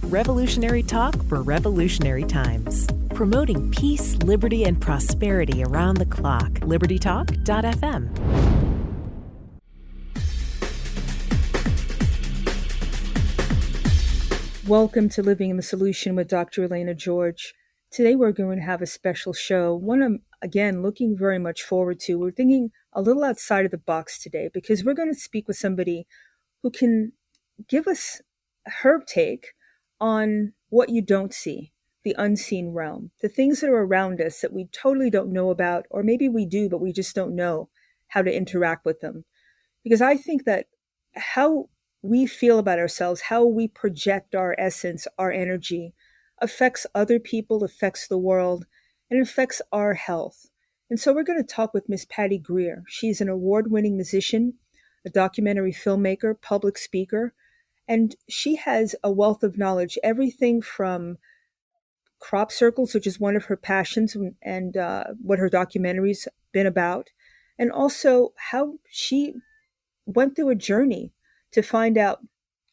Revolutionary talk for revolutionary times. Promoting peace, liberty, and prosperity around the clock. LibertyTalk.fm. Welcome to Living in the Solution with Dr. Elena George. Today we're going to have a special show, one I'm, again, looking very much forward to. We're thinking a little outside of the box today because we're going to speak with somebody who can give us her take on what you don't see, the unseen realm, the things that are around us that we totally don't know about, or maybe we do, but we just don't know how to interact with them. Because I think that how we feel about ourselves, how we project our essence, our energy, affects other people, affects the world, and affects our health. And so we're going to talk with Miss Patty Greer. She's an award-winning musician, a documentary filmmaker, public speaker, and she has a wealth of knowledge, everything from crop circles, which is one of her passions and what her documentary's been about, and also how she went through a journey to find out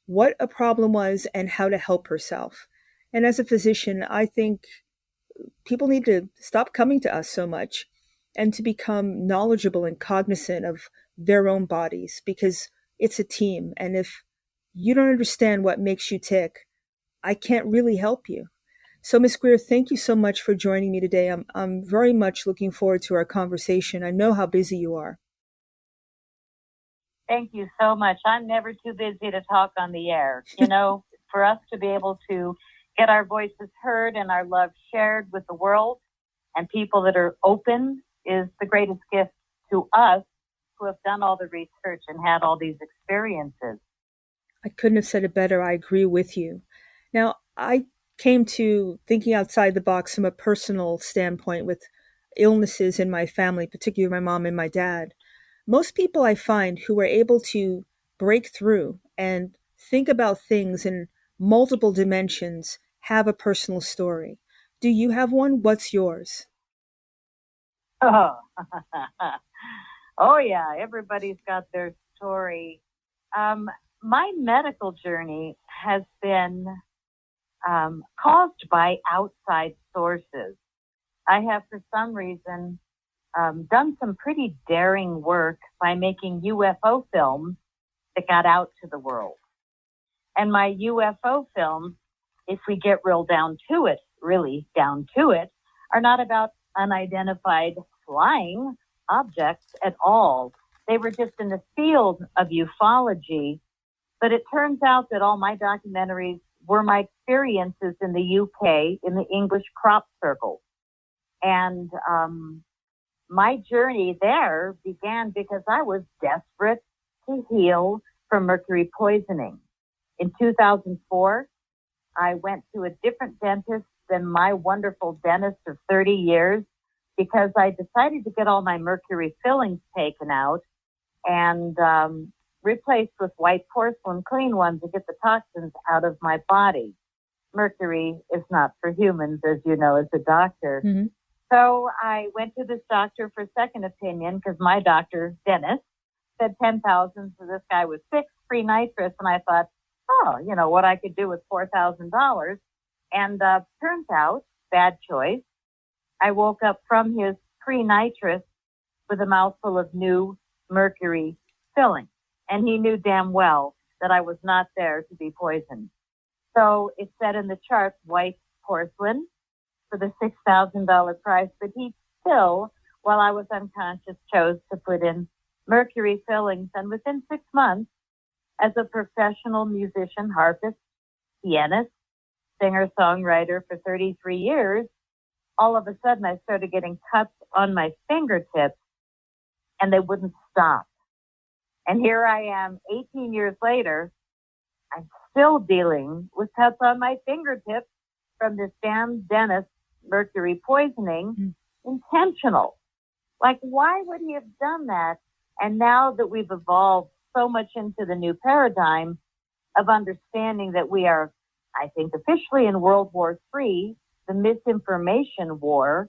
what a problem was and how to help herself. And as a physician, I think people need to stop coming to us so much and to become knowledgeable and cognizant of their own bodies, because it's a team. And if you don't understand what makes you tick, I can't really help you. So, Ms. Greer, thank you so much for joining me today. I'm very much looking forward to our conversation. I know how busy you are. Thank you so much. I'm never too busy to talk on the air. You know, for us to be able to get our voices heard and our love shared with the world and people that are open is the greatest gift to us who have done all the research and had all these experiences. I couldn't have said it better. I agree with you. Now, I came to thinking outside the box from a personal standpoint with illnesses in my family, particularly my mom and my dad. Most people I find who are able to break through and think about things in multiple dimensions have a personal story. Do you have one? What's yours? Oh, oh yeah, everybody's got their story. My medical journey has been caused by outside sources. I have, for some reason, done some pretty daring work by making UFO films that got out to the world. And my UFO films, if we get really down to it, are not about unidentified flying objects at all. They were just in the field of ufology. But it turns out that all my documentaries were my experiences in the UK, in the English crop circles. And my journey there began because I was desperate to heal from mercury poisoning. In 2004, I went to a different dentist than my wonderful dentist of 30 years because I decided to get all my mercury fillings taken out and replaced with white porcelain clean ones to get the toxins out of my body. Mercury is not for humans, as you know, as a doctor. Mm-hmm. So I went to this doctor for second opinion because my doctor, Dennis, said 10,000. So this guy was sick, free nitrous. And I thought, oh, you know, what I could do with $4,000. And turns out, bad choice. I woke up from his pre-nitrous with a mouthful of new mercury filling. And he knew damn well that I was not there to be poisoned. So it said in the chart, white porcelain for the $6,000 price. But he still, while I was unconscious, chose to put in mercury fillings. And within 6 months, as a professional musician, harpist, pianist, singer-songwriter for 33 years, all of a sudden I started getting cuts on my fingertips and they wouldn't stop. And here I am 18 years later, I'm still dealing with cuts on my fingertips from this damn dentist mercury poisoning, intentional. Like, why would he have done that? And now that we've evolved so much into the new paradigm of understanding that we are, I think, officially in World War III, the misinformation war,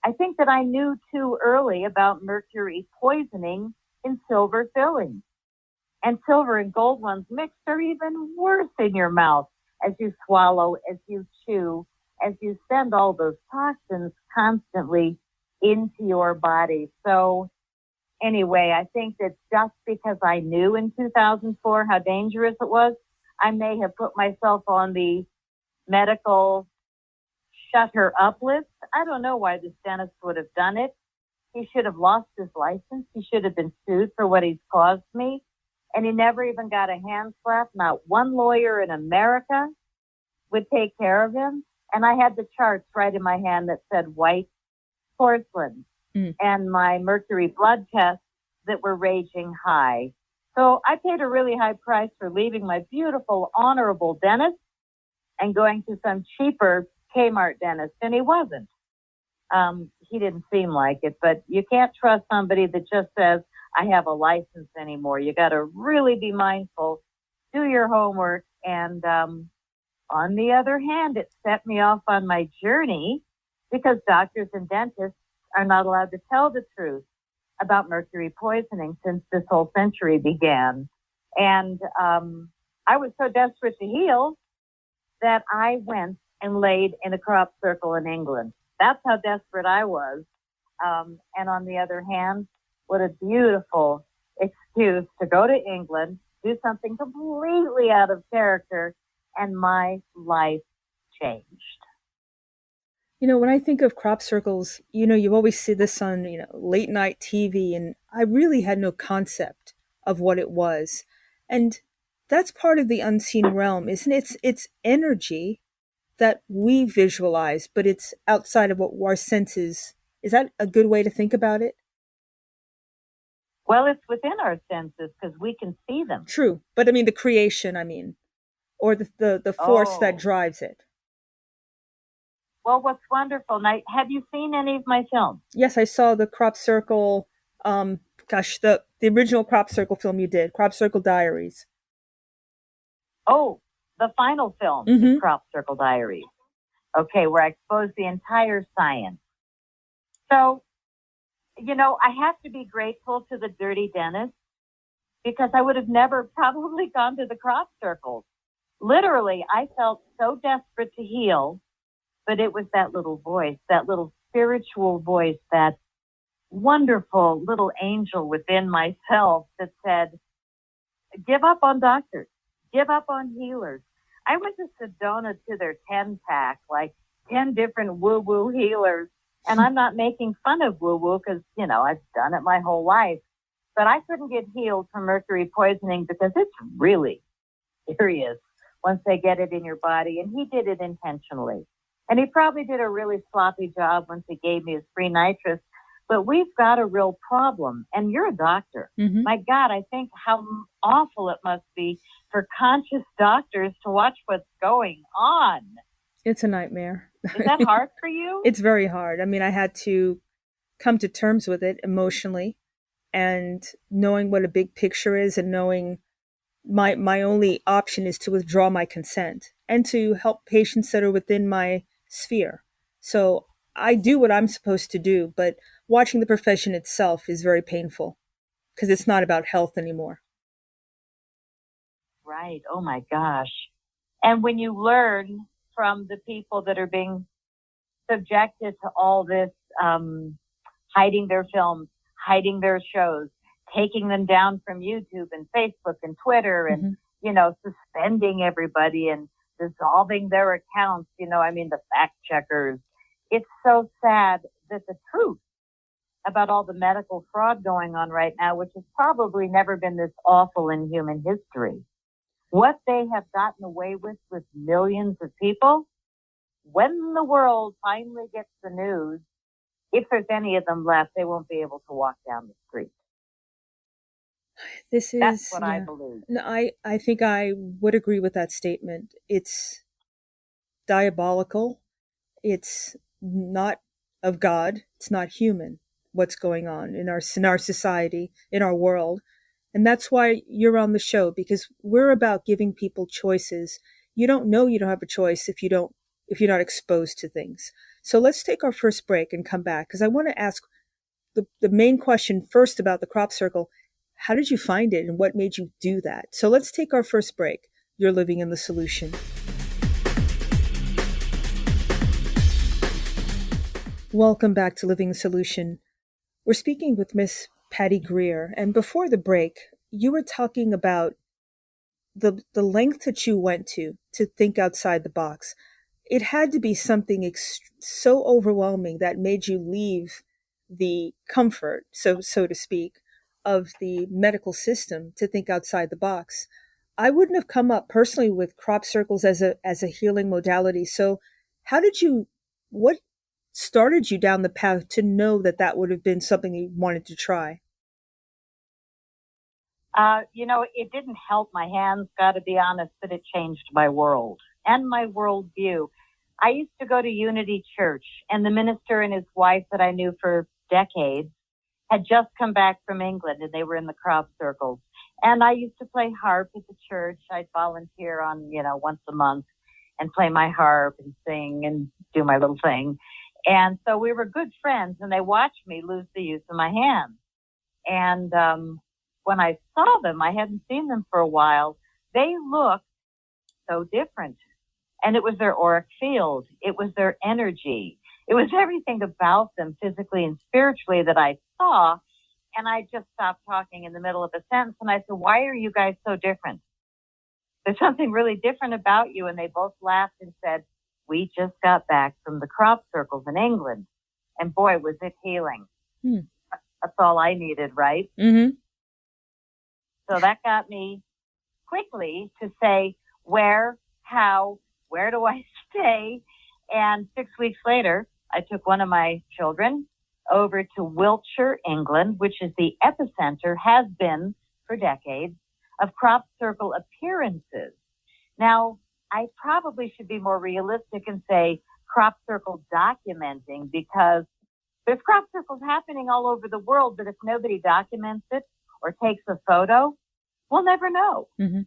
I think that I knew too early about mercury poisoning in silver fillings. And silver and gold ones mixed are even worse in your mouth. as you swallow, as you chew, as you send all those toxins constantly into your body. So anyway, I think that just because I knew in 2004 how dangerous it was, I may have put myself on the medical shut her up list. I don't know why this dentist would have done it. He should have lost his license. He should have been sued for what he's caused me. And he never even got a hand slap. Not one lawyer in America would take care of him. And I had the charts right in my hand that said white porcelain and my mercury blood tests that were raging high. So I paid a really high price for leaving my beautiful, honorable dentist and going to some cheaper Kmart dentist. And he wasn't. He didn't seem like it, but you can't trust somebody that just says, I have a license anymore. You got to really be mindful, do your homework. And on the other hand, it set me off on my journey because doctors and dentists are not allowed to tell the truth about mercury poisoning since this whole century began. And I was so desperate to heal that I went and laid in a crop circle in England. That's how desperate I was. And on the other hand, what a beautiful excuse to go to England, do something completely out of character, and my life changed. You know, when I think of crop circles, you know, you always see this on, you know, late night TV, and I really had no concept of what it was. And that's part of the unseen realm, isn't it? It's energy that we visualize, but it's outside of what our senses. Is that a good way to think about it? Well, it's within our senses because we can see them. True. But I mean, the creation, or the force that drives it. Well, what's wonderful, now, have you seen any of my films? Yes, I saw the Crop Circle, the original Crop Circle film you did, Crop Circle Diaries. Oh, the final film is Crop Circle Diaries. Okay, where I exposed the entire science. So, you know, I have to be grateful to the dirty dentist because I would have never probably gone to the crop circles. Literally, I felt so desperate to heal, but it was that little voice, that little spiritual voice, that wonderful little angel within myself that said, give up on doctors, give up on healers. I went to Sedona to their 10-pack, like 10 different woo-woo healers. And I'm not making fun of woo-woo because, you know, I've done it my whole life. But I couldn't get healed from mercury poisoning because it's really serious once they get it in your body. And he did it intentionally. And he probably did a really sloppy job once he gave me his free nitrous. But we've got a real problem. And you're a doctor. My God, I think how awful it must be for conscious doctors to watch what's going on. It's a nightmare. Is that hard for you? It's very hard. I mean, I had to come to terms with it emotionally, and knowing what a big picture is, and knowing my only option is to withdraw my consent and to help patients that are within my sphere. So I do what I'm supposed to do, but watching the profession itself is very painful because it's not about health anymore. Right. Oh my gosh. And when you learn from the people that are being subjected to all this, hiding their films, hiding their shows, taking them down from YouTube and Facebook and Twitter and, you know, suspending everybody and dissolving their accounts, you know, I mean, the fact checkers. It's so sad that the truth about all the medical fraud going on right now, which has probably never been this awful in human history, what they have gotten away with millions of people, when the world finally gets the news, if there's any of them left, they won't be able to walk down the street. That's what I believe. No, I think I would agree with that statement. It's diabolical. It's not of God. It's not human what's going on in our society, in our world. And that's why you're on the show, because we're about giving people choices. You don't know you don't have a choice if you're not exposed to things. So let's take our first break and come back, because I want to ask the main question first about the crop circle. How did you find it and what made you do that? So let's take our first break. You're living in the solution. Welcome back to Living Solution. We're speaking with Miss Patty Greer, and before the break, you were talking about the length that you went to think outside the box. It had to be something so overwhelming that made you leave the comfort, so to speak, of the medical system to think outside the box. I wouldn't have come up personally with crop circles as a healing modality. So, how did you? What started you down the path to know that that would have been something you wanted to try? It didn't help my hands, got to be honest, but it changed my world and my worldview. I used to go to Unity Church, and the minister and his wife that I knew for decades had just come back from England, and they were in the crop circles. And I used to play harp at the church. I'd volunteer on, once a month and play my harp and sing and do my little thing. And so we were good friends, and they watched me lose the use of my hands. And when I saw them, I hadn't seen them for a while, they looked so different. And it was their auric field. It was their energy. It was everything about them physically and spiritually that I saw. And I just stopped talking in the middle of a sentence. And I said, why are you guys so different? There's something really different about you. And they both laughed and said, we just got back from the crop circles in England. And boy, was it healing. That's all I needed, right? Mm-hmm. So that got me quickly to say, where, how, where do I stay? And 6 weeks later, I took one of my children over to Wiltshire, England, which is the epicenter, has been for decades, of crop circle appearances. Now, I probably should be more realistic and say crop circle documenting, because there's crop circles happening all over the world, but if nobody documents it or takes a photo, we'll never know. Mm-hmm.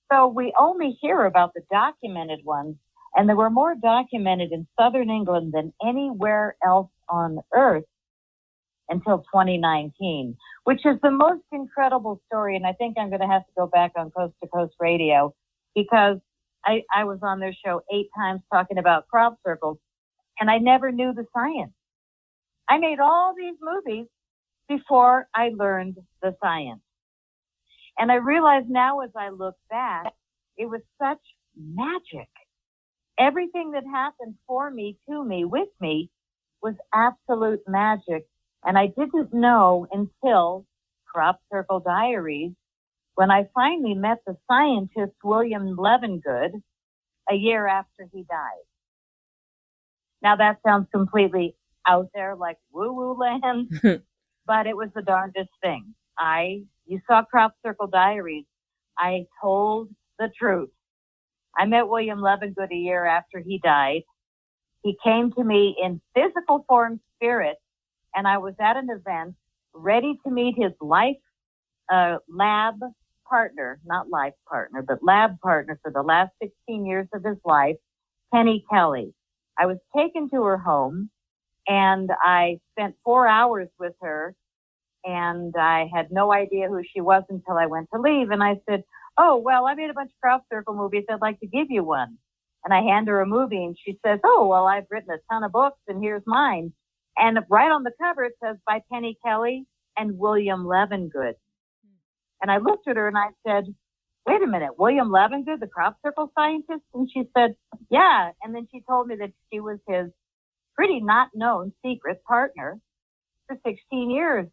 So we only hear about the documented ones, and they were more documented in southern England than anywhere else on earth until 2019, which is the most incredible story. And I think I'm going to have to go back on Coast to Coast Radio, because I was on their show 8 times talking about crop circles, and I never knew the science. I made all these movies before I learned the science. And I realize now as I look back, it was such magic. Everything that happened for me, to me, with me, was absolute magic. And I didn't know until Crop Circle Diaries, when I finally met the scientist, William Levengood, a year after he died. Now that sounds completely out there, like woo-woo land, but it was the darndest thing. You saw Crop Circle Diaries. I told the truth. I met William Levengood a year after he died. He came to me in physical form, spirit, and I was at an event ready to meet his lab partner, not life partner, but lab partner for the last 16 years of his life, Penny Kelly. I was taken to her home, and I spent 4 hours with her, and I had no idea who she was until I went to leave. And I said, oh, well, I made a bunch of crop circle movies. I'd like to give you one. And I hand her a movie, and she says, oh, well, I've written a ton of books, and here's mine. And right on the cover, it says by Penny Kelly and William Levengood. And I looked at her and I said, wait a minute, William Levengood, the crop circle scientist? And she said, yeah. And then she told me that she was his pretty not known secret partner for 16 years.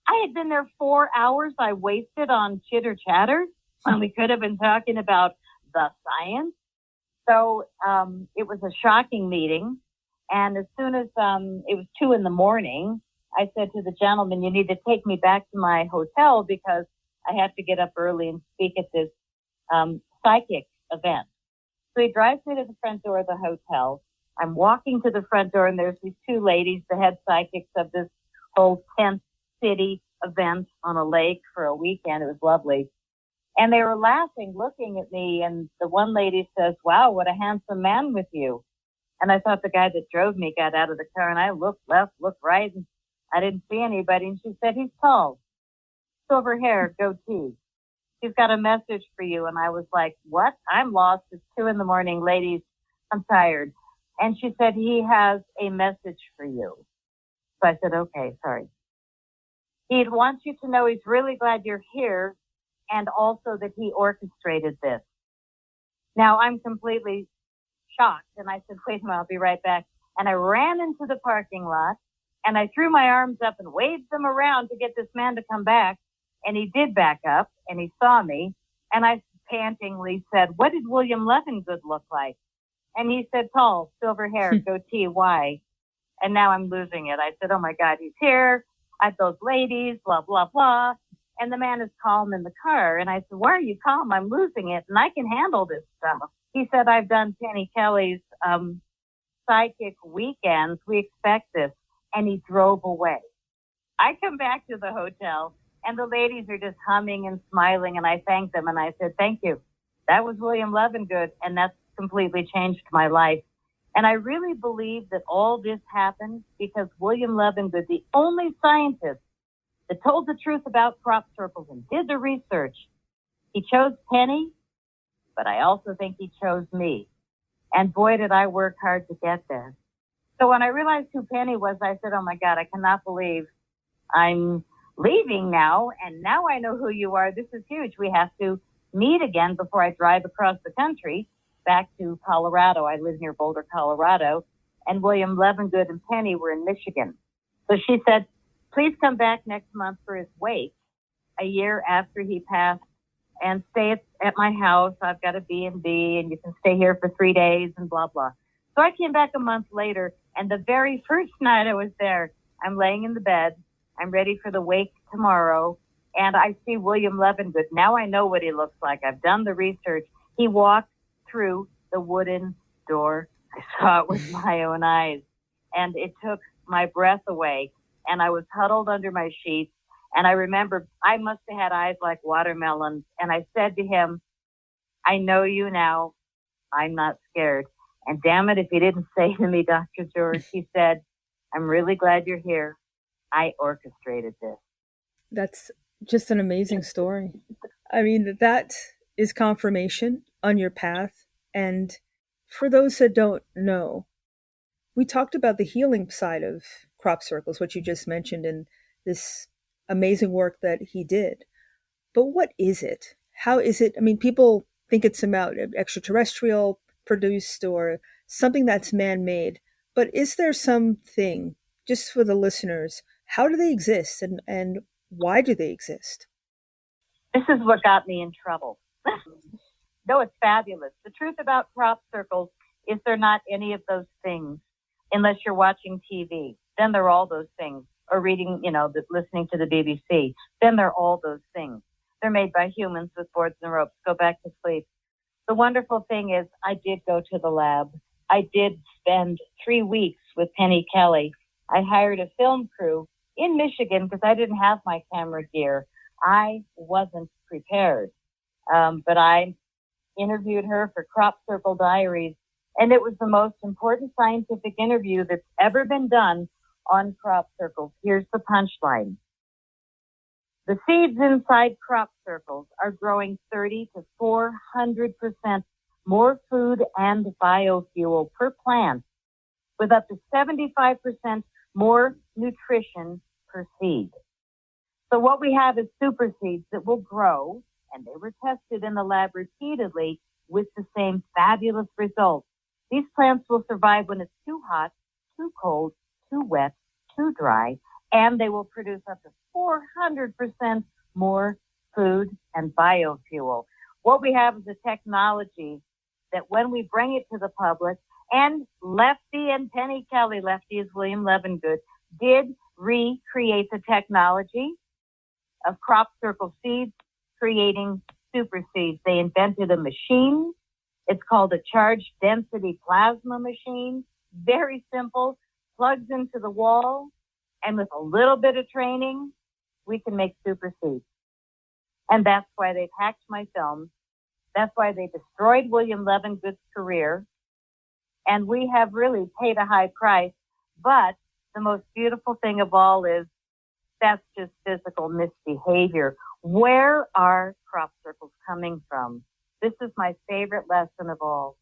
I had been there 4 hours I wasted on chitter chatter when we could have been talking about the science. So it was a shocking meeting. And as soon as it was 2 a.m, I said to the gentleman, you need to take me back to my hotel because I have to get up early and speak at this psychic event. So he drives me to the front door of the hotel. I'm walking to the front door, and there's these 2 ladies, the head psychics of this whole 10th city event on a lake for a weekend. It was lovely. And they were laughing, looking at me. And the one lady says, wow, what a handsome man with you. And I thought the guy that drove me got out of the car, and I looked left, looked right, and I didn't see anybody. And she said, he's tall, silver hair, goatee. He's got a message for you. And I was like, what? I'm lost. It's 2 a.m, ladies. I'm tired. And she said, he has a message for you. So I said, okay, sorry. He wants you to know he's really glad you're here and also that he orchestrated this. Now, I'm completely shocked. And I said, wait a minute, I'll be right back. And I ran into the parking lot and I threw my arms up and waved them around to get this man to come back. And he did back up and he saw me. And I pantingly said, what did William Levengood look like? And he said, tall, silver hair, goatee, why? And now I'm losing it. I said, oh my God, he's here. I had those ladies, blah, blah, blah. And the man is calm in the car. And I said, why are you calm? I'm losing it. And I can handle this stuff. He said, I've done Penny Kelly's psychic weekends. We expect this. And he drove away. I come back to the hotel and the ladies are just humming and smiling. And I thanked them. And I said, thank you. That was William Levengood. And that's completely changed my life. And I really believe that all this happened because William Levengood, the only scientist that told the truth about crop circles and did the research, he chose Penny, but I also think he chose me. And boy, did I work hard to get there. So when I realized who Penny was, I said, oh my God, I cannot believe I'm leaving now. And now I know who you are. This is huge. We have to meet again before I drive across the country back to Colorado. I live near Boulder, Colorado. And William Levengood and Penny were in Michigan. So she said, please come back next month for his wake, a year after he passed, and stay at my house. I've got a B&B, and you can stay here for 3 days and blah, blah. So I came back a month later, and the very first night I was there, I'm laying in the bed. I'm ready for the wake tomorrow, and I see William Levengood. Now I know what he looks like. I've done the research. He walked through the wooden door. I saw it with my own eyes, and it took my breath away, and I was huddled under my sheets. And I remember I must have had eyes like watermelons. And I said to him, I know you now. I'm not scared. And damn it, if he didn't say to me, Dr. George, he said, I'm really glad you're here. I orchestrated this. That's just an amazing story. I mean, that is confirmation on your path. And for those that don't know, we talked about the healing side of crop circles, what you just mentioned, and this amazing work that he did. But what is it? How is it? I mean, people think it's about extraterrestrial produced or something that's man-made. But is there something, just for the listeners, how do they exist and why do they exist? This is what got me in trouble. No, it's fabulous. The truth about crop circles is they're not any of those things unless you're watching TV. Then they're all those things. Or reading, listening to the BBC, then they're all those things. They're made by humans with boards and ropes. Go back to sleep. The wonderful thing is I did go to the lab. I did spend 3 weeks with Penny Kelly. I hired a film crew in Michigan because I didn't have my camera gear. I wasn't prepared. But I interviewed her for Crop Circle Diaries, and it was the most important scientific interview that's ever been done on crop circles. Here's the punchline. The seeds inside crop circles are growing 30 to 400% more food and biofuel per plant, with up to 75% more nutrition per seed. So what we have is super seeds that will grow, and they were tested in the lab repeatedly with the same fabulous results. These plants will survive when it's too hot, too cold, too wet, too dry, and they will produce up to 400% more food and biofuel. What we have is a technology that when we bring it to the public, and Lefty and Penny Kelly, Lefty is William Levengood, did recreate the technology of crop circle seeds, creating super seeds. They invented a machine. It's called a charged density plasma machine. Very simple. Plugs into the wall, and with a little bit of training, we can make super seeds. And that's why they've hacked my films. That's why they destroyed William Levengood's career. And we have really paid a high price. But the most beautiful thing of all is that's just physical misbehavior. Where are crop circles coming from? This is my favorite lesson of all.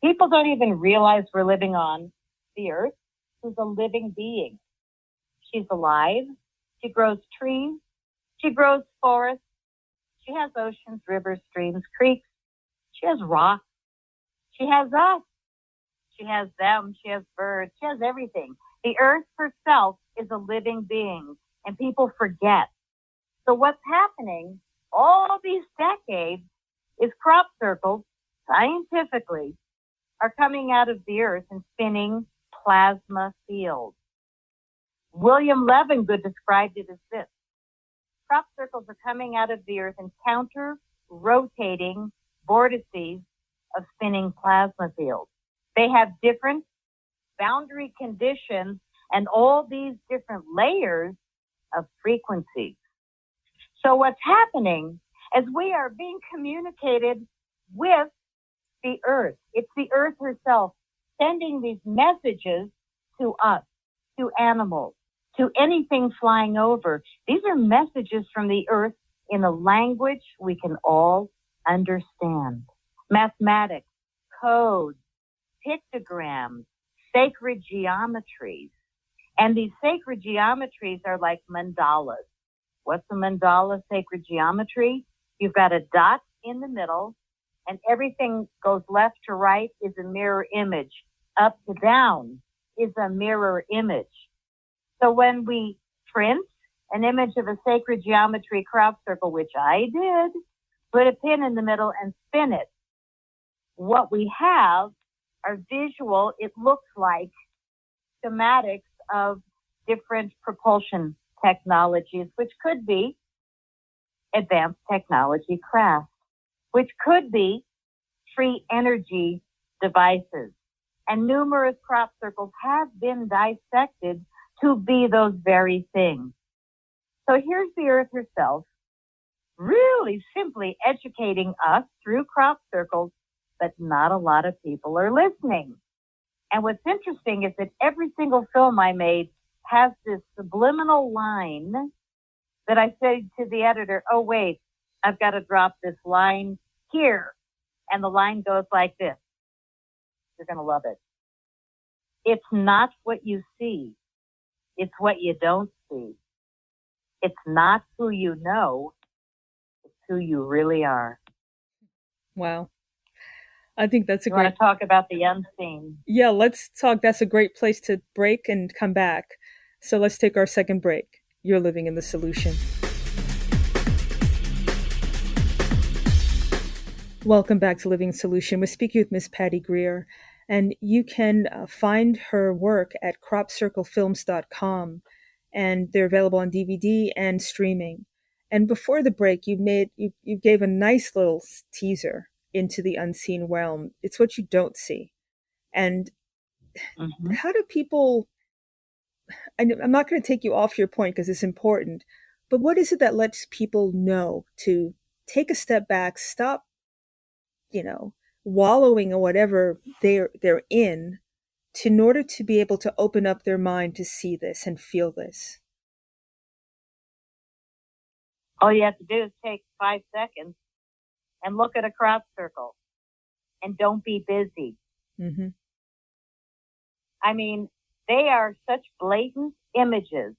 People don't even realize we're living on the earth, who's a living being. She's alive. She grows trees. She grows forests. She has oceans, rivers, streams, creeks. She has rocks. She has us. She has them. She has birds. She has everything. The earth herself is a living being, and people forget. So what's happening all these decades is crop circles, scientifically, are coming out of the earth and spinning plasma fields. William Levengood described it as this. Crop circles are coming out of the earth in counter-rotating vortices of spinning plasma fields. They have different boundary conditions and all these different layers of frequencies. So what's happening is we are being communicated with the earth. It's the earth herself sending these messages to us, to animals, to anything flying over. These are messages from the earth in a language we can all understand. Mathematics, codes, pictograms, sacred geometries. And these sacred geometries are like mandalas. What's a mandala sacred geometry? You've got a dot in the middle, and everything goes left to right is a mirror image. Up to down is a mirror image. So when we print an image of a sacred geometry crop circle, which I did, put a pin in the middle and spin it, what we have are visual, it looks like schematics of different propulsion technologies, which could be advanced technology craft, which could be free energy devices. And numerous crop circles have been dissected to be those very things. So here's the earth herself, really simply educating us through crop circles, but not a lot of people are listening. And what's interesting is that every single film I made has this subliminal line that I said to the editor, oh, wait, I've got to drop this line here. And the line goes like this. You're going to love it. It's not what you see. It's what you don't see. It's not who you know. It's who you really are. Wow. I think that's a you great... want to talk about the unseen? Yeah, let's talk. That's a great place to break and come back. So let's take our second break. You're living in the solution. Welcome back to Living Solution. We're speaking with Miss Patty Greer, and you can find her work at cropcirclefilms.com, and they're available on DVD and streaming. And before the break, you gave a nice little teaser into the unseen realm. It's what you don't see. And how do people, I'm not going to take you off your point because it's important, but what is it that lets people know to take a step back, stop, wallowing or whatever they're in, in order to be able to open up their mind to see this and feel this? All you have to do is take 5 seconds and look at a crop circle, and don't be busy. Mm-hmm. I mean, they are such blatant images.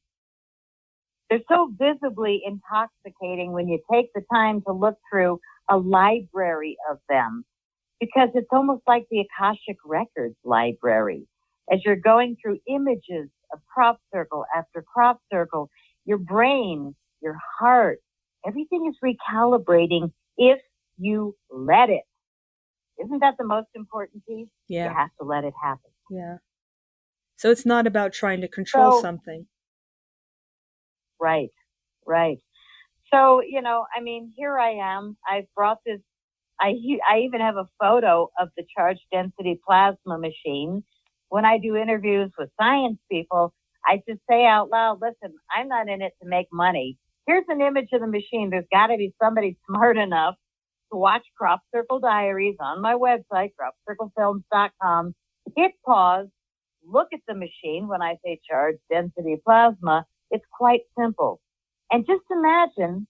They're so visibly intoxicating when you take the time to look through a library of them, because it's almost like the Akashic Records library. As you're going through images of crop circle after crop circle, your brain, your heart, everything is recalibrating if you let it. Isn't that the most important piece? Yeah. You have to let it happen. Yeah. So it's not about trying to control something. Right. So, here I am. I've brought this. I even have a photo of the charged density plasma machine. When I do interviews with science people, I just say out loud, listen, I'm not in it to make money. Here's an image of the machine. There's got to be somebody smart enough to watch Crop Circle Diaries on my website, cropcirclefilms.com. Hit pause, look at the machine. When I say charged density plasma, it's quite simple. And just imagine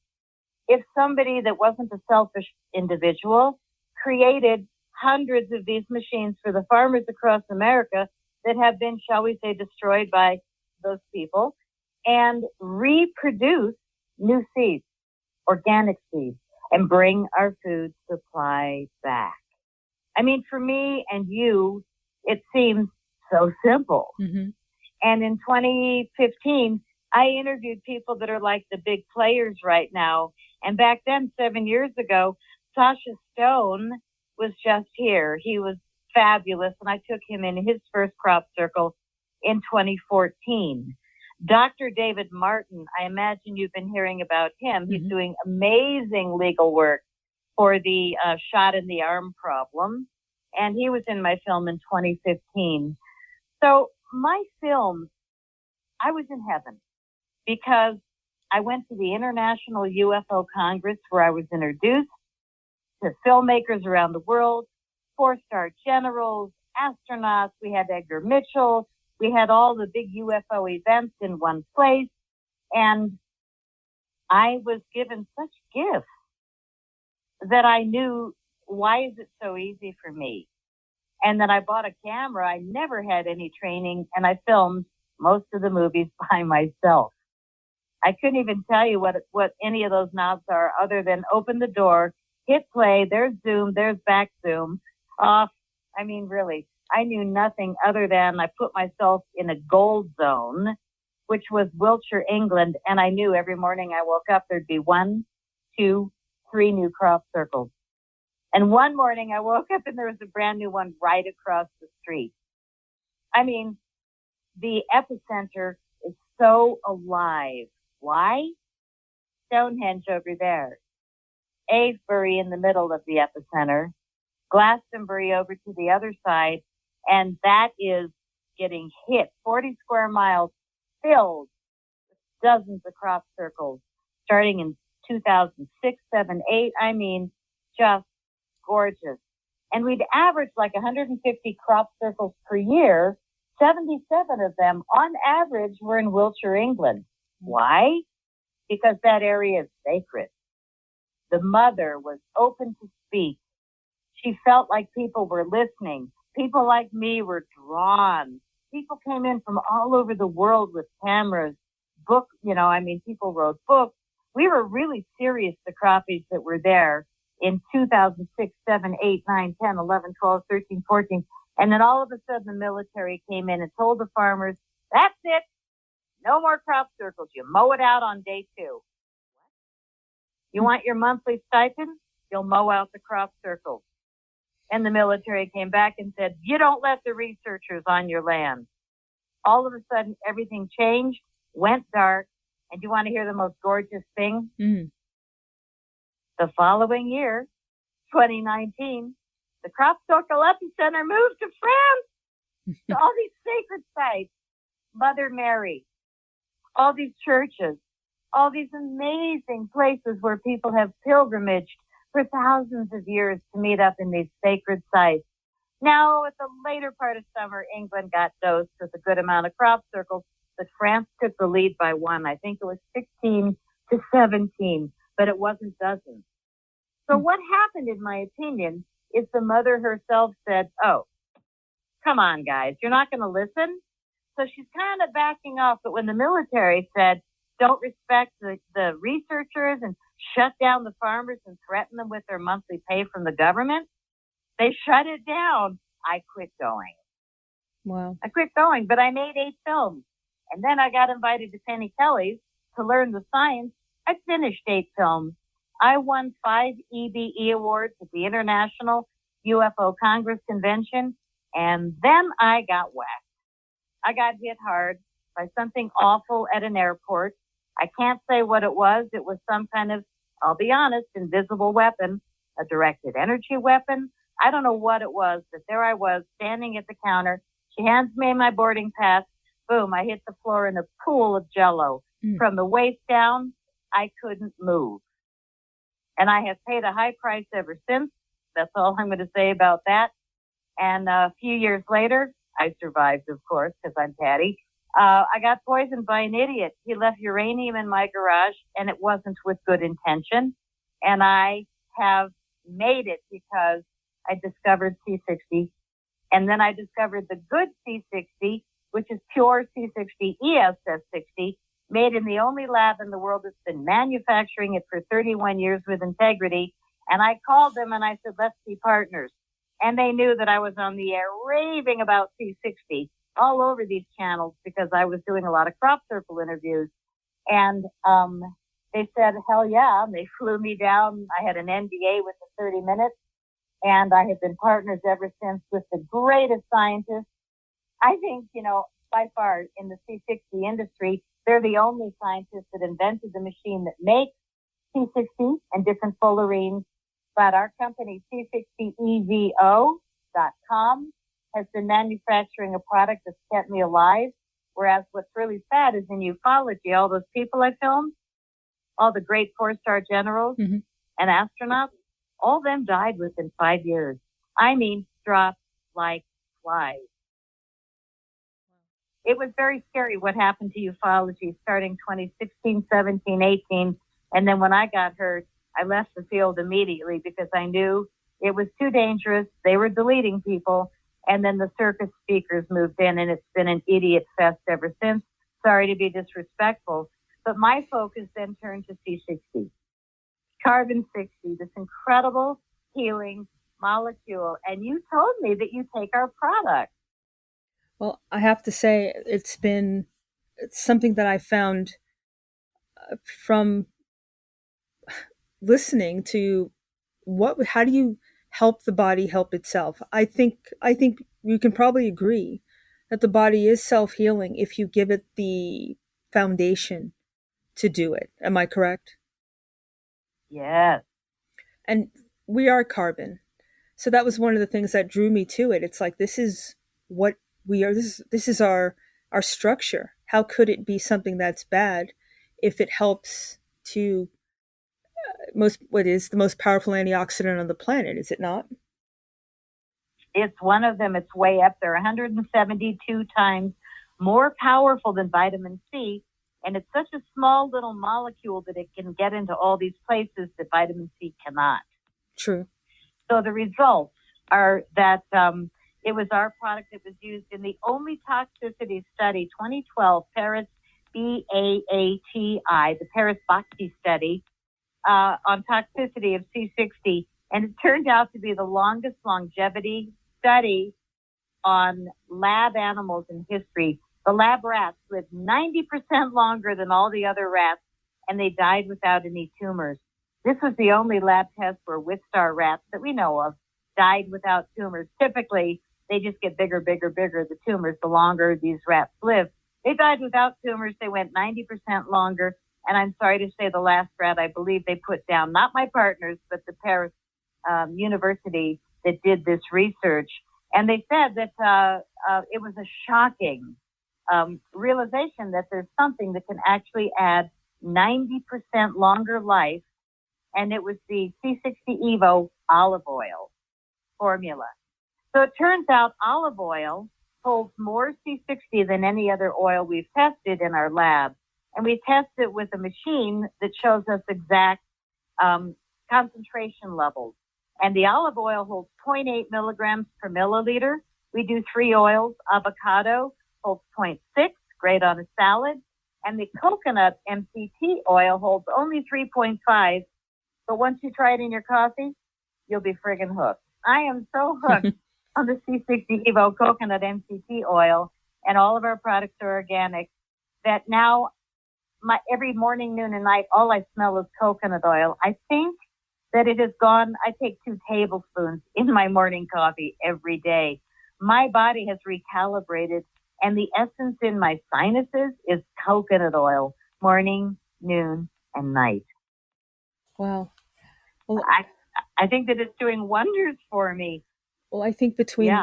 if somebody that wasn't a selfish individual created hundreds of these machines for the farmers across America that have been, shall we say, destroyed by those people, and reproduce new seeds, organic seeds, and bring our food supply back. I mean, for me and you, it seems so simple. Mm-hmm. And in 2015, I interviewed people that are like the big players right now. And back then, 7 years ago, Sasha Stone was just here. He was fabulous. And I took him in his first crop circle in 2014. Dr. David Martin, I imagine you've been hearing about him. He's doing amazing legal work for the shot in the arm problem. And he was in my film in 2015. So my film, I was in heaven because I went to the International UFO Congress where I was introduced to filmmakers around the world, 4-star generals, astronauts. We had Edgar Mitchell. We had all the big UFO events in one place. And I was given such gifts that I knew, why is it so easy for me? And then I bought a camera. I never had any training, and I filmed most of the movies by myself. I couldn't even tell you what any of those knobs are other than open the door, hit play, there's zoom, there's back zoom, off. I mean, really, I knew nothing other than I put myself in a gold zone, which was Wiltshire, England, and I knew every morning I woke up there'd be 1, 2, 3 new crop circles. And one morning I woke up and there was a brand new one right across the street. I mean, the epicenter is so alive. Why? Stonehenge over there. Avebury in the middle of the epicenter. Glastonbury over to the other side. And that is getting hit. 40 square miles filled with dozens of crop circles starting in 2006, 7, 8. I mean, just gorgeous. And we'd average like 150 crop circles per year. 77 of them on average were in Wiltshire, England. Why? Because that area is sacred. The mother was open to speak. She felt like people were listening. People like me were drawn. People came in from all over the world with cameras, people wrote books. We were really serious, the crappies that were there in 2006, 7, 8, 9, 10, 11, 12, 13, 14. And then all of a sudden the military came in and told the farmers, that's it. No more crop circles. You mow it out on day 2. You want your monthly stipend? You'll mow out the crop circles. And the military came back and said, you don't let the researchers on your land. All of a sudden, everything changed, went dark. And you want to hear the most gorgeous thing? The following year, 2019, the crop circle epicenter moved to France. To all these sacred sites, Mother Mary, all these churches, all these amazing places where people have pilgrimaged for thousands of years to meet up in these sacred sites. Now, at the later part of summer, England got dosed with a good amount of crop circles, but France took the lead by 1. I think it was 16 to 17, but it wasn't dozens. So what happened, in my opinion, is the mother herself said, oh, come on, guys, you're not going to listen? So she's kind of backing off. But when the military said, don't respect the researchers and shut down the farmers and threaten them with their monthly pay from the government, they shut it down. I quit going. Wow. I quit going, but I made 8 films. And then I got invited to Penny Kelly's to learn the science. I finished 8 films. I won 5 EBE awards at the International UFO Congress Convention. And then I got whacked. I got hit hard by something awful at an airport. I can't say what it was. It was some kind of, I'll be honest, invisible weapon, a directed energy weapon. I don't know what it was, but there I was standing at the counter. She hands me my boarding pass. Boom, I hit the floor in a pool of jello. From the waist down, I couldn't move. And I have paid a high price ever since. That's all I'm going to say about that. And a few years later, I survived, of course, because I'm Patty. I got poisoned by an idiot. He left uranium in my garage, and it wasn't with good intention. And I have made it because I discovered C60. And then I discovered the good C60, which is pure C60 ESS60, made in the only lab in the world that's been manufacturing it for 31 years with integrity. And I called them and I said, let's be partners. And they knew that I was on the air raving about C60 all over these channels because I was doing a lot of crop circle interviews. And they said, hell yeah. And they flew me down. I had an NDA with the 30 minutes. And I have been partners ever since with the greatest scientists. I think, by far in the C60 industry, they're the only scientists that invented the machine that makes C60 and different fullerenes. But our company, C60EVO.com, has been manufacturing a product that's kept me alive. Whereas what's really sad is in ufology, all those people I filmed, all the great 4-star generals and astronauts, all of them died within 5 years. I mean, dropped like flies. It was very scary what happened to ufology starting 2016, 17, 18. And then when I got hurt, I left the field immediately because I knew it was too dangerous. They were deleting people. And then the circus speakers moved in, and it's been an idiot fest ever since. Sorry to be disrespectful. But my focus then turned to C60. Carbon 60, this incredible healing molecule. And you told me that you take our product. Well, I have to say it's something that I found from listening to how do you help the body help itself? I think you can probably agree that the body is self-healing if you give it the foundation to do it. Am I correct? Yes. And we are carbon. So that was one of the things that drew me to it. It's like, this is what we are. This is our structure. How could it be something that's bad if it helps to what is the most powerful antioxidant on the planet, is it not? It's one of them. It's way up there, 172 times more powerful than vitamin C. And it's such a small little molecule that it can get into all these places that vitamin C cannot. True. So the results are that it was our product that was used in the only toxicity study, 2012, Paris BAATI, the Paris Bhakti study on toxicity of C60. And it turned out to be the longest longevity study on lab animals in history. The lab rats lived 90% longer than all the other rats, and they died without any tumors. This was the only lab test where Wistar rats that we know of died without tumors. Typically, they just get bigger, the tumors, the longer these rats live. They died without tumors. They went 90% longer. And I'm sorry to say the last rat, I believe they put down, not my partners, but the Paris University that did this research. And they said that it was a shocking realization that there's something that can actually add 90% longer life. And it was the C60 Evo olive oil formula. So it turns out olive oil holds more C60 than any other oil we've tested in our lab. And we test it with a machine that shows us exact concentration levels. And the olive oil holds 0.8 milligrams per milliliter. We do 3 oils. Avocado holds 0.6, great on a salad. And the coconut MCT oil holds only 3.5. But once you try it in your coffee, you'll be friggin' hooked. I am so hooked on the C60 Evo coconut MCT oil, and all of our products are organic, that now every morning, noon, and night, all I smell is coconut oil. I think that it has gone, I take 2 tablespoons in my morning coffee every day. My body has recalibrated, and the essence in my sinuses is coconut oil, morning, noon, and night. Wow. Well, I think that it's doing wonders for me. Well, I think between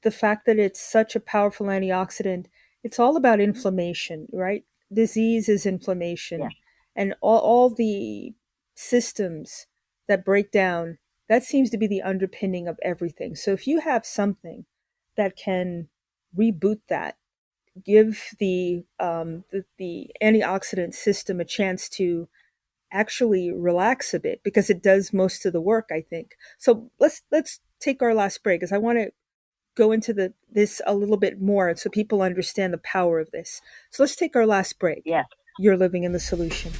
the fact that it's such a powerful antioxidant, it's all about inflammation, right? Disease is inflammation. Yeah. And all the systems that break down, that seems to be the underpinning of everything. So if you have something that can reboot that, give the antioxidant system a chance to actually relax a bit, because it does most of the work, I think. So let's take our last break, because I want to go into this a little bit more so people understand the power of this. So let's take our last break. Yes. You're living in the solution.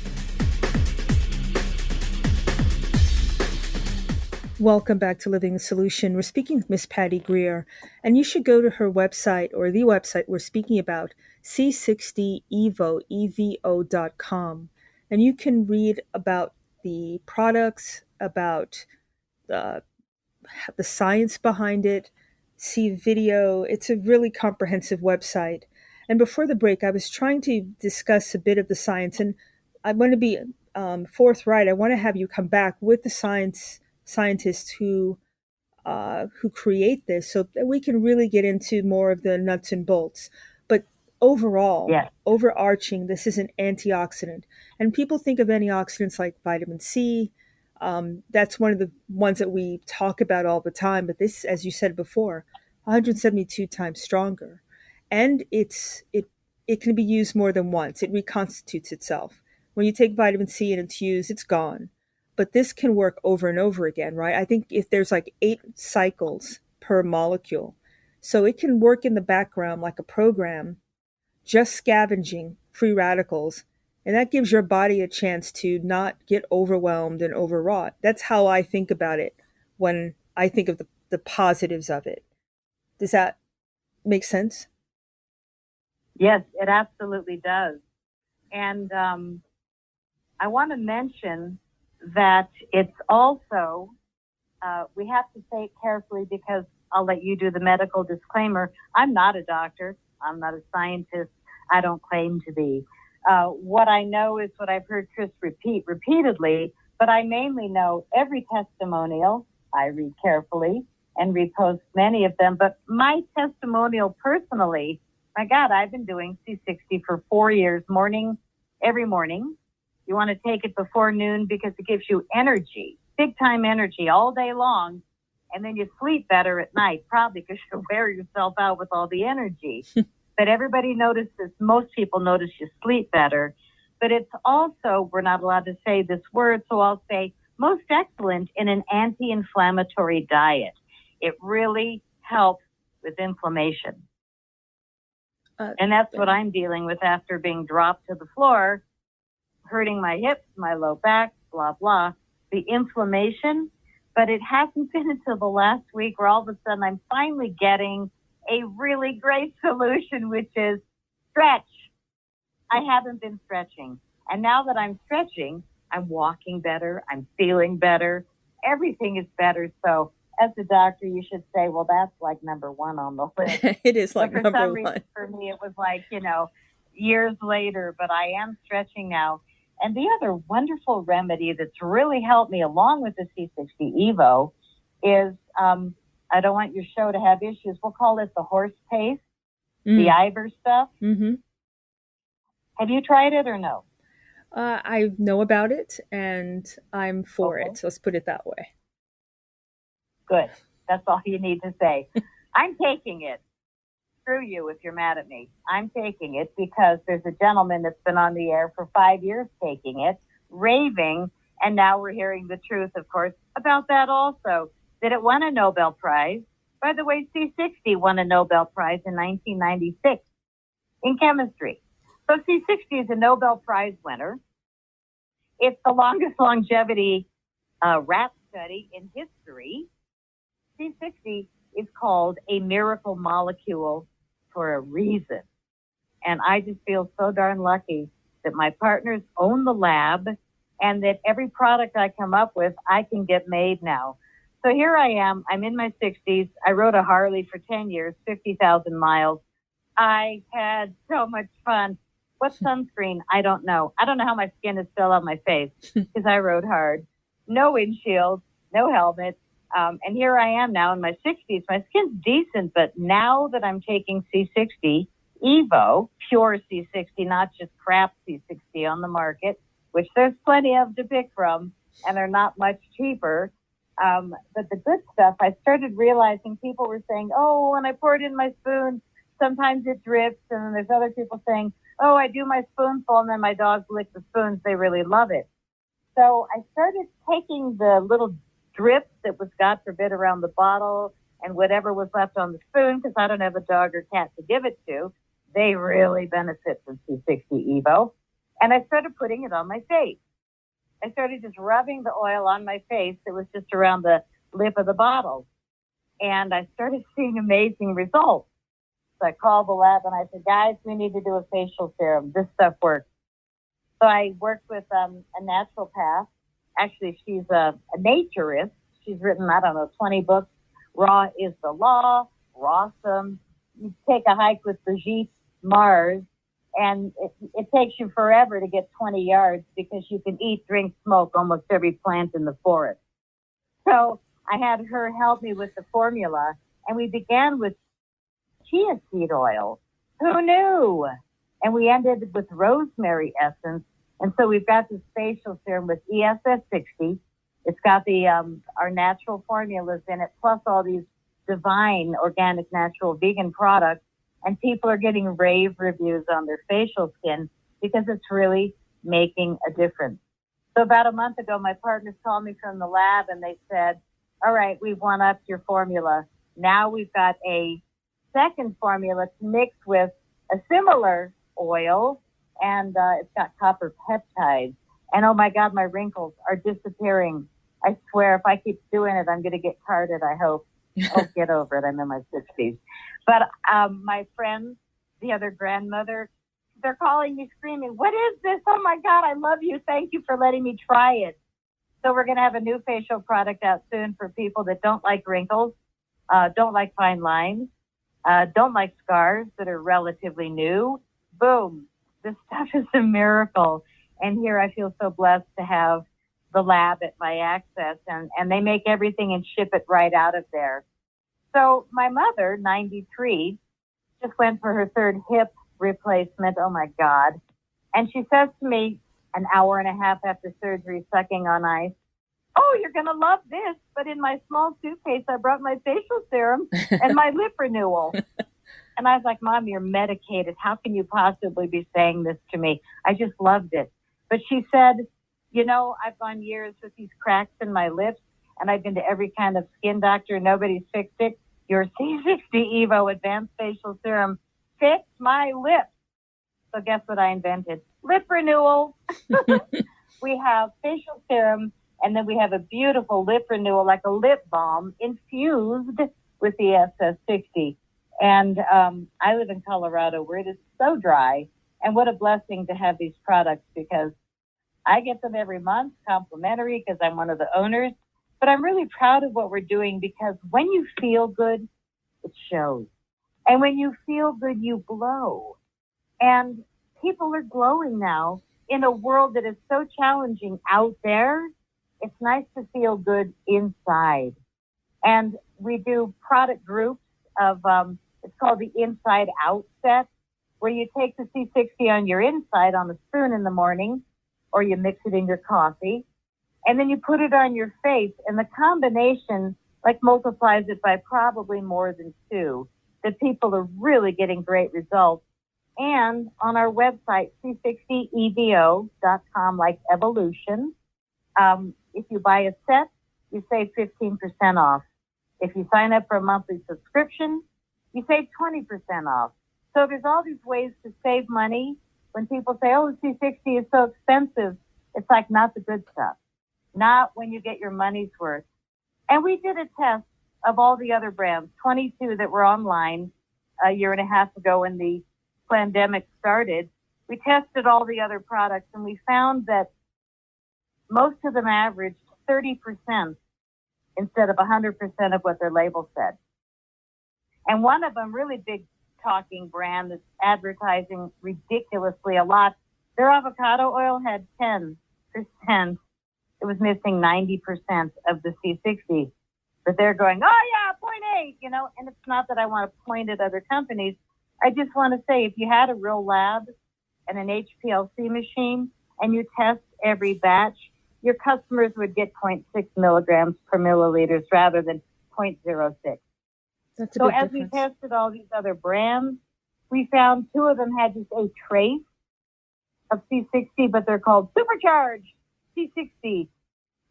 Welcome back to Living the Solution. We're speaking with Miss Patty Greer, and you should go to her website, or the website we're speaking about, C60evo, EVO.com, and you can read about the products, about the science behind it, see video. It's a really comprehensive website. And before the break, I was trying to discuss a bit of the science, and I want to be forthright. I want to have you come back with the scientists who create this, so that we can really get into more of the nuts and bolts. But overall, Yes. overarching, this is an antioxidant, and people think of antioxidants like vitamin C. That's one of the ones that we talk about all the time. But this, as you said before, 172 times stronger, and it can be used more than once. It reconstitutes itself. When you take vitamin C and it's used, it's gone. But this can work over and over again, right? I think if there's like 8 cycles per molecule, so it can work in the background like a program, just scavenging free radicals. And that gives your body a chance to not get overwhelmed and overwrought. That's how I think about it when I think of the positives of it. Does that make sense? Yes, it absolutely does. And I want to mention that it's also, we have to say it carefully, because I'll let you do the medical disclaimer. I'm not a doctor. I'm not a scientist. I don't claim to be. What I know is what I've heard Chris repeat repeatedly, but I mainly know every testimonial. I read carefully and repost many of them. But my testimonial personally, my God, I've been doing C60 for 4 years, every morning. You want to take it before noon because it gives you energy, big time energy all day long. And then you sleep better at night, probably because you wear yourself out with all the energy. But everybody notices, most people notice you sleep better. But it's also, we're not allowed to say this word, so I'll say most excellent in an anti-inflammatory diet. It really helps with inflammation. And that's what I'm dealing with after being dropped to the floor, hurting my hips, my low back, blah, blah, the inflammation. But it hasn't been until the last week where all of a sudden I'm finally getting a really great solution, which is stretch. I haven't been stretching. And now that I'm stretching, I'm walking better. I'm feeling better. Everything is better. So as a doctor, you should say, well, that's like number one on the list. It is like but for number some one. Reason, for me, it was like, years later, but I am stretching now. And the other wonderful remedy that's really helped me along with the C60 Evo is, I don't want your show to have issues. We'll call it the horse paste, the Ivor stuff. Mm-hmm. Have you tried it or no? I know about it, and I'm for it. So let's put it that way. Good. That's all you need to say. I'm taking it. Screw you if you're mad at me. I'm taking it because there's a gentleman that's been on the air for 5 years taking it, raving, and now we're hearing the truth, of course, about that also. That it won a Nobel Prize. By the way, C60 won a Nobel Prize in 1996 in chemistry. So C60 is a Nobel Prize winner. It's the longest longevity rat study in history. C60 is called a miracle molecule for a reason. And I just feel so darn lucky that my partners own the lab and that every product I come up with, I can get made now. So here I am. I'm in my 60s. I rode a Harley for 10 years, 50,000 miles. I had so much fun. What sunscreen? I don't know. I don't know how my skin is still on my face because I rode hard. No windshield, no helmet. And here I am now in my 60s. My skin's decent, but now that I'm taking C60 Evo, pure C60, not just crap C60 on the market, which there's plenty of to pick from, and they're not much cheaper. But the good stuff, I started realizing people were saying, oh, when I pour it in my spoon, sometimes it drips. And then there's other people saying, oh, I do my spoonful, and then my dogs lick the spoons. They really love it. So I started taking the little drips that was, God forbid, around the bottle and whatever was left on the spoon, because I don't have a dog or cat to give it to, they really benefit from C60 Evo. And I started putting it on my face. I started just rubbing the oil on my face. It was just around the lip of the bottle. And I started seeing amazing results. So I called the lab and I said, guys, we need to do a facial serum. This stuff works. So I worked with a naturopath. Actually, she's a naturist. She's written, 20 books. Raw is the Law, Rawsome. You take a hike with Brigitte Mars, and it takes you forever to get 20 yards because you can eat, drink, smoke almost every plant in the forest. So I had her help me with the formula, and we began with chia seed oil. Who knew? And we ended with rosemary essence. And so we've got this facial serum with ESS 60. It's got the our natural formulas in it, plus all these divine, organic, natural, vegan products. And people are getting rave reviews on their facial skin because it's really making a difference. So about a month ago, my partners called me from the lab and they said, all right, we've one-upped your formula. Now we've got a second formula to mix with a similar oil, and it's got copper peptides. And oh my God, my wrinkles are disappearing. I swear, if I keep doing it, I'm going to get carded, I hope. Oh, get over it. I'm in my 60s. But my friends, the other grandmother, they're calling me screaming, what is this? Oh my God, I love you. Thank you for letting me try it. So we're going to have a new facial product out soon for people that don't like wrinkles, don't like fine lines, don't like scars that are relatively new. Boom. This stuff is a miracle. And here I feel so blessed to have the lab at my access, and they make everything and ship it right out of there. So my mother, 93, just went for her third hip replacement. Oh my God. And she says to me an hour and a half after surgery, sucking on ice, oh, you're going to love this. But in my small suitcase, I brought my facial serum and my lip renewal. And I was like, Mom, you're medicated. How can you possibly be saying this to me? I just loved it. But she said, you know, I've gone years with these cracks in my lips, and I've been to every kind of skin doctor. Nobody's fixed it. Your C60 Evo Advanced Facial Serum fixed my lips. So guess what I invented? Lip renewal. We have facial serum, and then we have a beautiful lip renewal, like a lip balm, infused with the SS60. And I live in Colorado, where it is so dry. And what a blessing to have these products, because I get them every month, complimentary, because I'm one of the owners. But I'm really proud of what we're doing, because when you feel good, it shows. And when you feel good, you glow. And people are glowing now in a world that is so challenging out there. It's nice to feel good inside. And we do product groups of, it's called the Inside Out set, where you take the C60 on your inside on a spoon in the morning, or you mix it in your coffee, and then you put it on your face, and the combination like multiplies it by probably more than 2, that people are really getting great results. And on our website, c60evo.com, like evolution, if you buy a set, you save 15% off. If you sign up for a monthly subscription, you save 20% off. So there's all these ways to save money. When people say, oh, the C60 is so expensive, it's like, not the good stuff. Not when you get your money's worth. And we did a test of all the other brands, 22 that were online a year and a half ago when the pandemic started. We tested all the other products, and we found that most of them averaged 30% instead of 100% of what their label said. And one of them, really big talking brand that's advertising ridiculously a lot, their avocado oil had 10%. It was missing 90% of the C60. But they're going, oh yeah, 0.8, you know, and it's not that I want to point at other companies. I just want to say, if you had a real lab and an HPLC machine and you test every batch, your customers would get 0.6 milligrams per milliliters rather than 0.06. That's a So big as difference. we tested all these other brands, we found 2 of them had just a trace of C60, but they're called supercharged C60.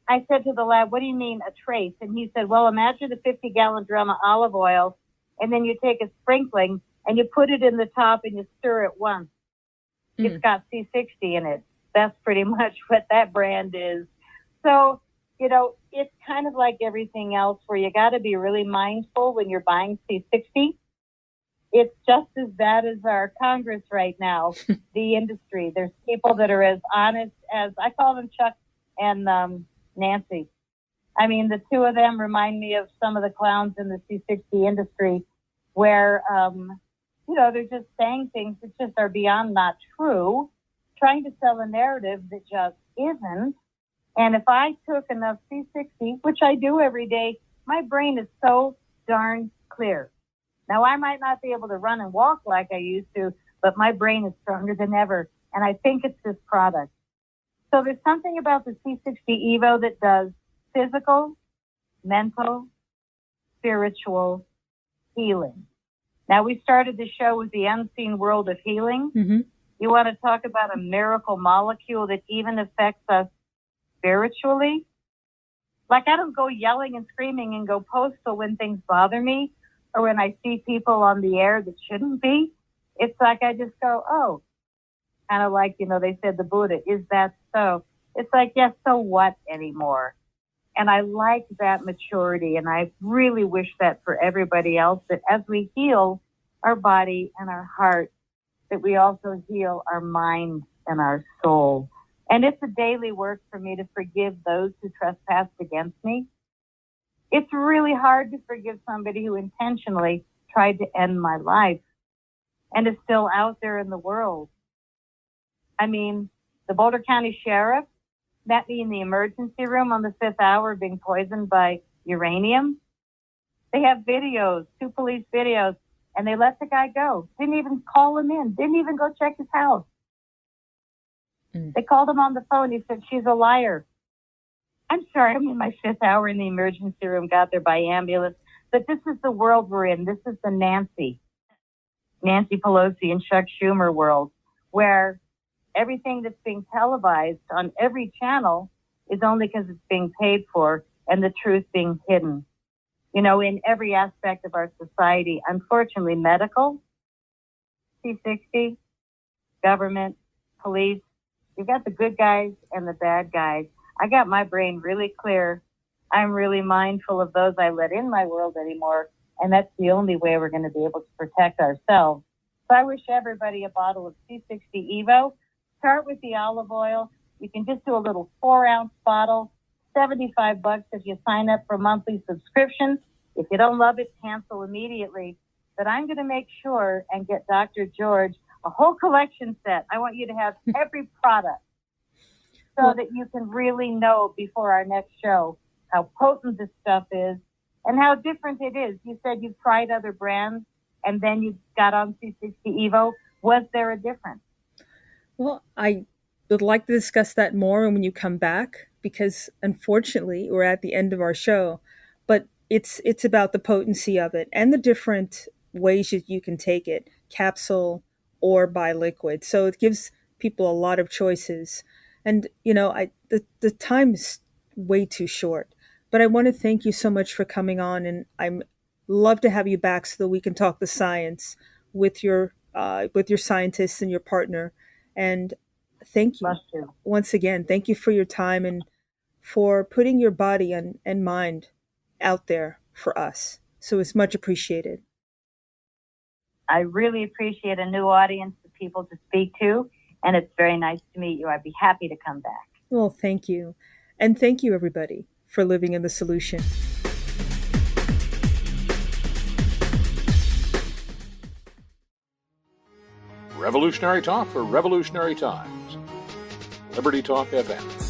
I said to the lab, what do you mean a trace? And he said, well, imagine a 50-gallon drum of olive oil, and then you take a sprinkling and you put it in the top and you stir it once. It's got C60 in it. That's pretty much what that brand is. So, it's kind of like everything else where you got to be really mindful when you're buying C60. It's just as bad as our Congress right now, the industry. There's people that are as honest as, I call them Chuck and Nancy. I mean, the two of them remind me of some of the clowns in the C60 industry where, they're just saying things that just are beyond not true, trying to sell a narrative that just isn't. And if I took enough C60, which I do every day, my brain is so darn clear. Now, I might not be able to run and walk like I used to, but my brain is stronger than ever. And I think it's this product. So there's something about the C60 Evo that does physical, mental, spiritual healing. Now, we started the show with the unseen world of healing. Mm-hmm. You want to talk about a miracle molecule that even affects us spiritually? Like, I don't go yelling and screaming and go postal when things bother me or when I see people on the air that shouldn't be. It's like I just go, oh, kind of like, they said the Buddha, is that so? It's like, yes, so what anymore? And I like that maturity, and I really wish that for everybody else, that as we heal our body and our heart, that we also heal our mind and our soul. And it's a daily work for me to forgive those who trespassed against me. It's really hard to forgive somebody who intentionally tried to end my life and is still out there in the world. I mean, the Boulder County Sheriff met me in the emergency room on the 5th hour being poisoned by uranium. They have videos, 2 police videos, and they let the guy go. Didn't even call him in. Didn't even go check his house. They called him on the phone. He said, she's a liar. I'm sorry, I'm in my 5th hour in the emergency room, got there by ambulance. But this is the world we're in. This is the Nancy Pelosi and Chuck Schumer world, where everything that's being televised on every channel is only because it's being paid for and the truth being hidden. In every aspect of our society, unfortunately, medical, C60, government, police, you've got the good guys and the bad guys. I got my brain really clear. I'm really mindful of those I let in my world anymore, and that's the only way we're going to be able to protect ourselves. So I wish everybody a bottle of C60 Evo. Start with the olive oil. You can just do a little 4-ounce bottle, $75 if you sign up for monthly subscriptions. If you don't love it, cancel immediately. But I'm going to make sure and get Dr. George a whole collection set. I want you to have every product so that you can really know before our next show how potent this stuff is and how different it is. You said you've tried other brands and then you got on C60 Evo. Was there a difference? Well, I would like to discuss that more when you come back, because unfortunately we're at the end of our show, but it's about the potency of it and the different ways that you can take it, capsule or by liquid. So it gives people a lot of choices. And, the time is way too short, but I want to thank you so much for coming on, and I'm love to have you back so that we can talk the science with your scientists and your partner. And thank you once again. Thank you for your time and for putting your body and mind out there for us. So it's much appreciated. I really appreciate a new audience of people to speak to, and it's very nice to meet you. I'd be happy to come back. Well, thank you. And thank you, everybody, for living in the solution. Revolutionary Talk for Revolutionary Times. Liberty Talk FM.